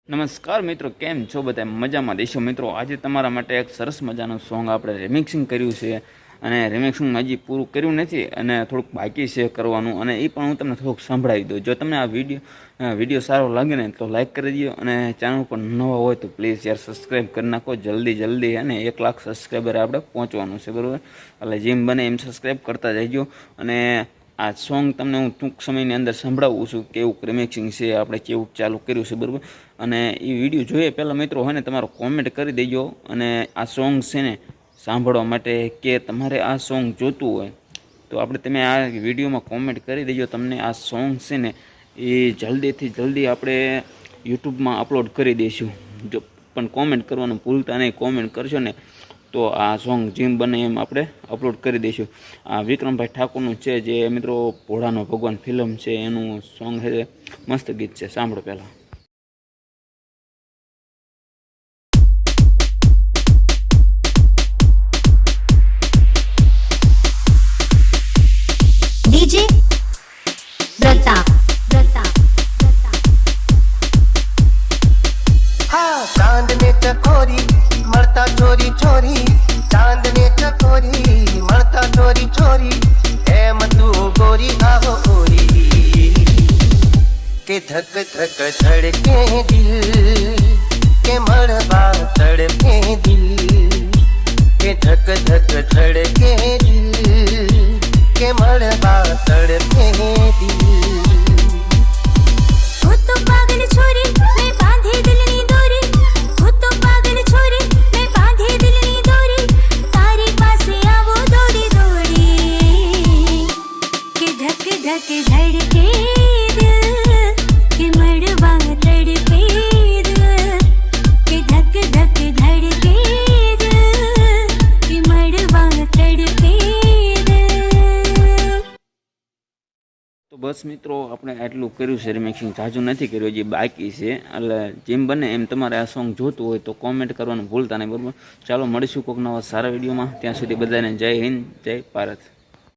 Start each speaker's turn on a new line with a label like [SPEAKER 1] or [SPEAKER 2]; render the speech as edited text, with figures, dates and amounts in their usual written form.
[SPEAKER 1] નમસ્કાર મિત્રો, કેમ છો બધા? મજામાં દેશો મિત્રો. આજે તમારા માટે એક સરસ મજાનું સોંગ આપણે રિમિક્સિંગ કર્યું છે અને રિમિક્સિંગ હજી પૂરું કર્યું નથી અને થોડુંક બાકી છે કરવાનું, અને એ પણ હું તમને થોડુંક સંભળાવી દઉં. જો તમને આ વિડીયો સારો લાગે ને તો લાઇક કરી દો, અને ચેનલ પર નવા હોય તો પ્લીઝ યાર સબસ્ક્રાઈબ કરી નાખો જલ્દી. અને 1 લાખ સબસ્ક્રાઈબર આપણે પહોંચવાનું છે, બરાબર? એટલે જેમ બને એમ સબસ્ક્રાઈબ કરતા જજો. અને આ સોંગ તમને હું ટૂંક સમયની અંદર સંભળાવું છું, કેવું રિમિક્સિંગ છે, આપણે કેવું ચાલુ કર્યું છે, બરાબર? અને એ વિડીયો જોઈએ પહેલાં મિત્રો હોય ને તમારો કોમેન્ટ કરી દેજો. અને આ સોંગ છે ને સાંભળવા માટે કે તમારે આ સોંગ જોતું હોય તો તમે આ વિડીયોમાં કોમેન્ટ કરી દેજો. તમને આ સોંગ છે ને એ જલ્દીથી જલ્દી આપણે યુટ્યુબમાં અપલોડ કરી દઈશું. જો પણ કોમેન્ટ કરવાનું ભૂલતા નહીં, કોમેન્ટ કરશો ને તો આ સોંગ જેમ બને એમ આપણે અપલોડ કરી દઈશું. આ વિક્રમભાઈ ઠાકોરનું છે, જે મિત્રો ભોળાનો ભગવાન ફિલ્મ છે એનું સોંગ છે, મસ્ત ગીત છે, સાંભળો પહેલાં.
[SPEAKER 2] डीजे प्रताप
[SPEAKER 3] हाँ चांद ने चकोरी मरता चोरी चोरी, चांद ने चकोरी मरता चोरी चोरी, है मधु गोरी आहो गोरी के धक धक धड़के दिल के मरवा तड़पे दिल, के धक धक धड़के दिल के मरवा तड़पे दिल।
[SPEAKER 2] वो तो पागल छोरी मैं बांधे दिलनी डोरी, वो तो पागल छोरी मैं बांधे दिलनी डोरी, तारी पासे आवो दौड़ी दौड़ी के धक धक धड़के दिल के मड़वा तड़पे दिल, के धक धक धड़के दिल के मड़वा तड़पे दिल।
[SPEAKER 1] તો બસ મિત્રો, આપણે આટલું કર્યું છે રિમિક્સિંગ, જાજુ નથી કર્યું, હજી બાકી છે. એટલે જેમ બને એમ તમારે આ સોંગ જોતું હોય તો કોમેન્ટ કરવાનું ભૂલતા નહીં, બરાબર? ચાલો મળીશું કોઈક નવા સારા વિડીયોમાં. ત્યાં સુધી બધાને જય હિન્દ, જય ભારત.